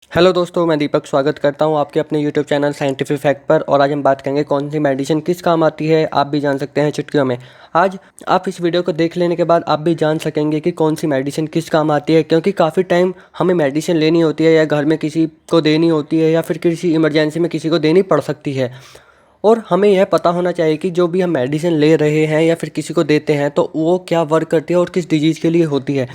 Hello दोस्तों, मैं दीपक स्वागत करता हूं आपके अपने यूट्यूब चैनल साइंटिफिक फैक्ट पर। और आज हम बात करेंगे कौन सी मेडिसिन किस काम आती है, आप भी जान सकते हैं चुटकियों में। आज आप इस वीडियो को देख लेने के बाद आप भी जान सकेंगे कि कौन सी मेडिसिन किस काम आती है, क्योंकि काफ़ी टाइम हमें मेडिसिन लेनी होती है या घर में किसी को देनी होती है या फिर किसी इमरजेंसी में किसी को देनी पड़ सकती है। और हमें यह पता होना चाहिए कि जो भी हम मेडिसिन ले रहे हैं या फिर किसी को देते हैं तो वो क्या वर्क करती है और किस डिजीज़ के लिए होती है।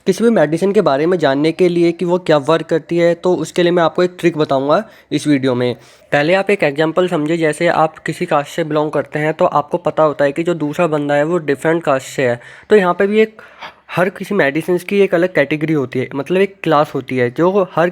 किसी भी मेडिसिन के बारे में जानने के लिए कि वो क्या वर्क करती है, तो उसके लिए मैं आपको एक ट्रिक बताऊंगा इस वीडियो में। पहले आप एक एग्जांपल समझिए। जैसे आप किसी कास्ट से बिलोंग करते हैं तो आपको पता होता है कि जो दूसरा बंदा है वो डिफरेंट कास्ट से है। तो यहाँ पे भी एक हर किसी मेडिसिन की एक अलग कैटेगरी होती है, मतलब एक क्लास होती है जो हर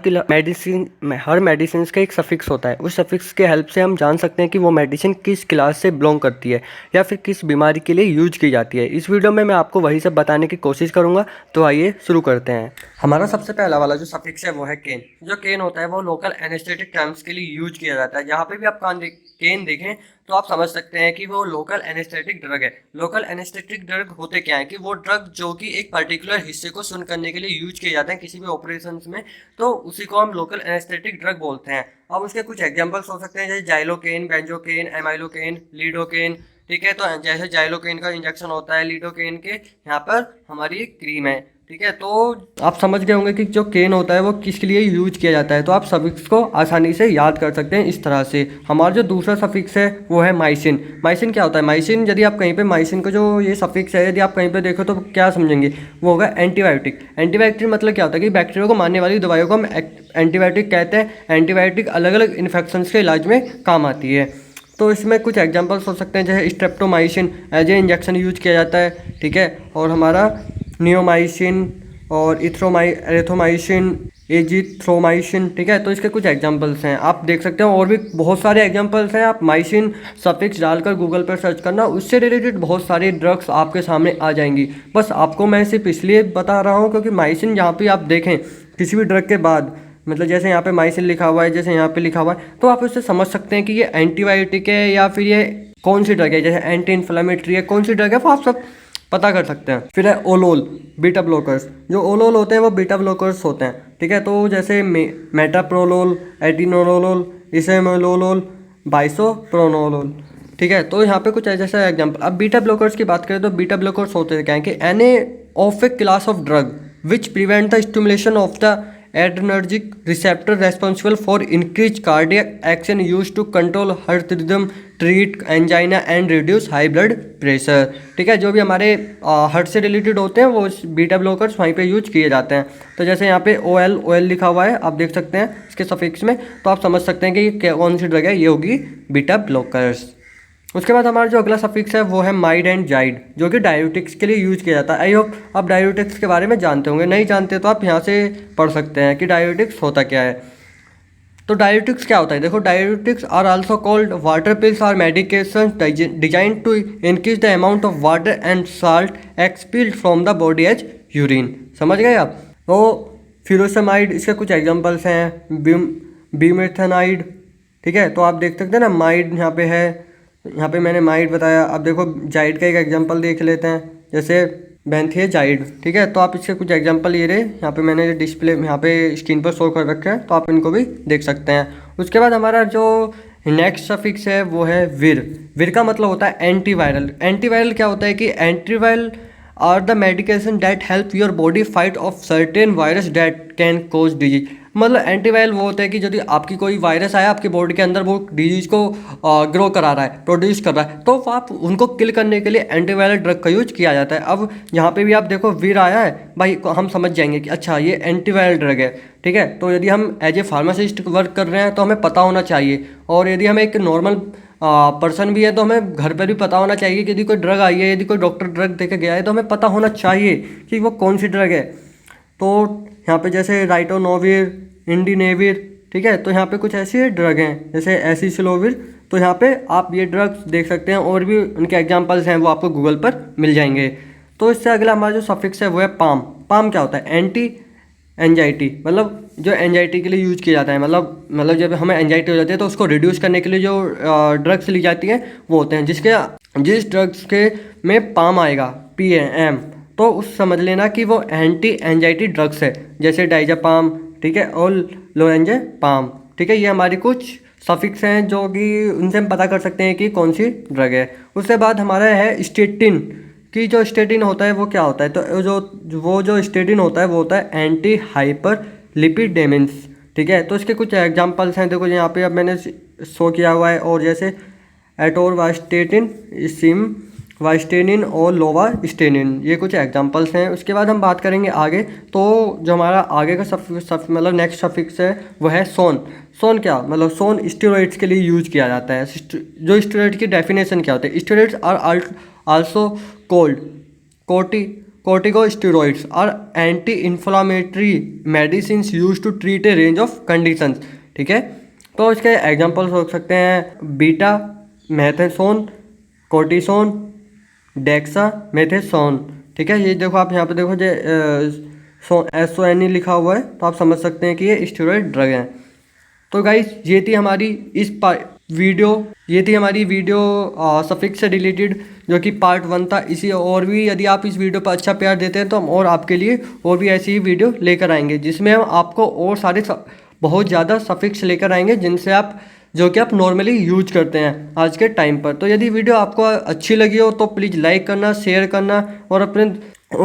मेडिसिन का एक सफिक्स होता है। उस सफिक्स के हेल्प से हम जान सकते हैं कि वो मेडिसिन किस क्लास से बिलोंग करती है या फिर किस बीमारी के लिए यूज की जाती है। इस वीडियो में मैं आपको वही सब बताने की कोशिश करूंगा। तो आइए शुरू करते हैं। हमारा सबसे पहला वाला जो सफिक्स है वो है केन। जो केन होता है वो लोकल एनेस्थेटिक टर्म्स के लिए यूज किया जाता है। जहाँ पे भी आप केन देखें तो आप समझ सकते हैं कि वो लोकल एनेस्थेटिक ड्रग है। लोकल एनेस्थेटिक ड्रग होते क्या है कि वो ड्रग जो कि एक पर्टिकुलर हिस्से को सुन करने के लिए यूज किए जाते हैं किसी भी ऑपरेशंस में, तो उसी को हम लोकल एनेस्थेटिक ड्रग बोलते हैं। अब उसके कुछ एग्जांपल्स हो सकते हैं जैसे जाइलोकेन, बेंजोकेन, एमाइलोकेन, लीडोकेन। ठीक है, तो जैसे जाइलोकेन का इंजेक्शन होता है, लीडोकेन के यहाँ पर हमारी एक क्रीम है। ठीक है, तो आप समझ गए होंगे कि जो केन होता है वो किसके लिए यूज किया जाता है। तो आप सफिक्स को आसानी से याद कर सकते हैं इस तरह से। हमारा जो दूसरा सफिक्स है वो है माइसिन। माइसिन क्या होता है? माइसिन, यदि आप कहीं पे माइसिन का जो ये सफिक्स है यदि आप कहीं पे देखो तो क्या समझेंगे, वो होगा एंटीबायोटिक। एंटीबायोटिक मतलब क्या होता है कि बैक्टीरिया को मारने वाली दवाइयों को हम एंटीबायोटिक कहते हैं। एंटीबायोटिक अलग अलग इन्फेक्शंस के इलाज में काम आती है। तो इसमें कुछ एग्जांपल्स हो सकते हैं जैसे streptomycin as a injection use किया जाता है। ठीक है, और हमारा नियोमाइसिन और एरिथ्रोमाइसिन, एजिथ्रोमाइसिन। ठीक है, तो इसके कुछ एग्जांपल्स हैं, आप देख सकते हो। और भी बहुत सारे एग्जांपल्स हैं। आप माइसिन सफिक्स डालकर गूगल पर सर्च करना, उससे रिलेटेड बहुत सारी ड्रग्स आपके सामने आ जाएंगी। बस आपको मैं सिर्फ इसलिए बता रहा हूँ क्योंकि माइसिन जहाँ पे आप देखें किसी भी ड्रग के बाद, मतलब जैसे यहाँ पे माइसिन लिखा हुआ है, जैसे यहाँ पे लिखा हुआ है, तो आप उससे समझ सकते हैं कि ये एंटीबायोटिक है या फिर ये कौन सी ड्रग है। जैसे एंटी इन्फ्लेमेटरी है, कौन सी ड्रग है वो आप सब पता कर सकते हैं। फिर है ओलोल, बीटा ब्लॉकर्स। जो ओलोल होते हैं वो बीटा ब्लॉकर्स होते हैं। ठीक है, तो जैसे मेटाप्रोलोल, एटिनोलोल, इसेमोलोल, बाइसोप्रोनोलोल। ठीक है, तो यहाँ पे कुछ जैसा एग्जाम्पल। अब बीटा ब्लॉकर्स की बात करें तो बीटा ब्लॉकर्स होते क्या है कि an of a class of drug which prevent the stimulation of the adrenergic receptor responsible for increased cardiac action used to control heart rhythm, treat angina and reduce high blood pressure। ठीक है, जो भी हमारे heart से related होते हैं वो beta blockers वहीं पे यूज किए जाते हैं। तो जैसे यहाँ पे ओ एल लिखा हुआ है, आप देख सकते हैं इसके सफिक्स में, तो आप समझ सकते हैं कि ये कौन सी ड्रग है, ये होगी बीटा ब्लॉकर्स। उसके बाद हमारा जो अगला सफिक्स है वो है माइड एंड जाइड, जो कि डायूटिक्स के लिए यूज किया जाता है। आई होप आप डायूटिक्स के बारे में जानते होंगे, नहीं जानते तो आप यहाँ से पढ़ सकते हैं कि डायूटिक्स होता क्या है। तो डायूटिक्स क्या होता है? देखो, diuretics are also called water pills are medication designed to increase the amount of water and salt expelled from the body as urine. समझ गए आप? तो फ्यूरोसेमाइड, इसके कुछ एग्जाम्पल्स हैं। बीमेथेनाइड। ठीक है, तो आप देख सकते हैं ना, माइड यहाँ पे है, यहाँ पे मैंने माइड बताया। अब देखो जाइड का एक एग्जांपल देख लेते हैं, जैसे बेंथियाजाइड। ठीक है, तो आप इसके कुछ एग्जांपल ये रहे, यहाँ पे मैंने डिस्प्ले यहाँ पे स्क्रीन पर शो कर रखे हैं, तो आप इनको भी देख सकते हैं। उसके बाद हमारा जो नेक्स्ट सफिक्स है वो है विर। विर का मतलब होता है एंटीवायरल। एंटीवायरल क्या होता है कि antiviral are the medication that help your body fight off certain virus that can cause disease. मतलब एंटीवायरल वो होता है कि यदि आपकी कोई वायरस आया आपकी बॉडी के अंदर, वो डिजीज को ग्रो करा रहा है, प्रोड्यूस कर रहा है, तो आप उनको किल करने के लिए एंटीवायरल ड्रग का यूज किया जाता है। अब यहाँ पे भी आप देखो वीर आया है भाई, हम समझ जाएंगे कि अच्छा ये एंटीवायरल ड्रग है। ठीक है, तो यदि हम एज ए फार्मासिस्ट वर्क कर रहे हैं तो हमें पता होना चाहिए, और यदि हम एक नॉर्मल पर्सन भी है तो हमें घर पर भी पता होना चाहिए कि यदि कोई ड्रग आई है, यदि कोई डॉक्टर ड्रग दे के गया है तो हमें पता होना चाहिए कि वो कौन सी ड्रग है। तो यहाँ पे जैसे राइटोनोविर, इंडिनेविर। ठीक है, तो यहाँ पे कुछ ऐसी ड्रग हैं जैसे एसिसिलोविर। तो यहाँ पे आप ये ड्रग्स देख सकते हैं, और भी उनके एग्जांपल्स हैं वो आपको गूगल पर मिल जाएंगे। तो इससे अगला हमारा जो सफिक्स है वो है पाम। पाम क्या होता है? एंटी एंजाइटी, मतलब जो एंजाइटी के लिए यूज किया जाता है। मतलब जब हमें एंजाइटी हो जाती है तो उसको रिड्यूस करने के लिए जो ड्रग्स ली जाती हैं वो होते हैं, जिस ड्रग्स के में पाम आएगा, PAM, तो उस समझ लेना कि वो एंटी एंजाइटी ड्रग्स है। जैसे डाइजापाम, ठीक है, और लोरेंजे पाम, ठीक है। ये हमारी कुछ सफिक्स हैं जो कि उनसे हम पता कर सकते हैं कि कौन सी ड्रग है। उसके बाद हमारा है स्टेटिन, कि जो स्टेटिन होता है वो क्या होता है, तो जो स्टेटिन होता है वो होता है एंटी हाइपर लिपिडेमेंस, ठीक है। तो इसके कुछ एग्जांपल्स हैं, देखो यहाँ पे अब मैंने शो किया हुआ है, और जैसे एटोरवास्टेटिन, सिम वास्टेनिन और लोवास्टेनिन, ये कुछ एग्जांपल्स हैं। उसके बाद हम बात करेंगे आगे, तो जो हमारा आगे का मतलब नेक्स्ट सफिक्स है वो है सोन। सोन क्या मतलब, सोन स्टेरॉइड्स के लिए यूज किया जाता है। जो स्टेरॉइड की डेफिनेशन क्या होता है, steroids are also called corticosteroids are anti-inflammatory medicines used to treat a range of conditions, ठीक है। तो इसके एग्जांपल्स हो सकते हैं बीटा मेथेसोन, कोर्टिसोन, डेक्सा मेथेसोन, ठीक है। ये देखो आप यहाँ पे देखो जो SONE लिखा हुआ है, तो आप समझ सकते हैं कि ये स्टेरॉइड ड्रग हैं। तो गाइस ये थी हमारी वीडियो सफिक्स से रिलेटेड, जो कि पार्ट 1 था। इसी और भी यदि आप इस वीडियो पर अच्छा प्यार देते हैं तो हम और आपके लिए और भी ऐसी ही वीडियो लेकर आएंगे, जिसमें हम आपको और सारे बहुत ज़्यादा सफिक्स लेकर आएंगे जिनसे आप जो कि आप नॉर्मली यूज करते हैं आज के टाइम पर। तो यदि वीडियो आपको अच्छी लगी हो तो प्लीज़ लाइक करना, शेयर करना, और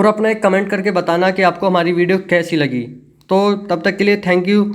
अपना एक कमेंट करके बताना कि आपको हमारी वीडियो कैसी लगी। तो तब तक के लिए थैंक यू।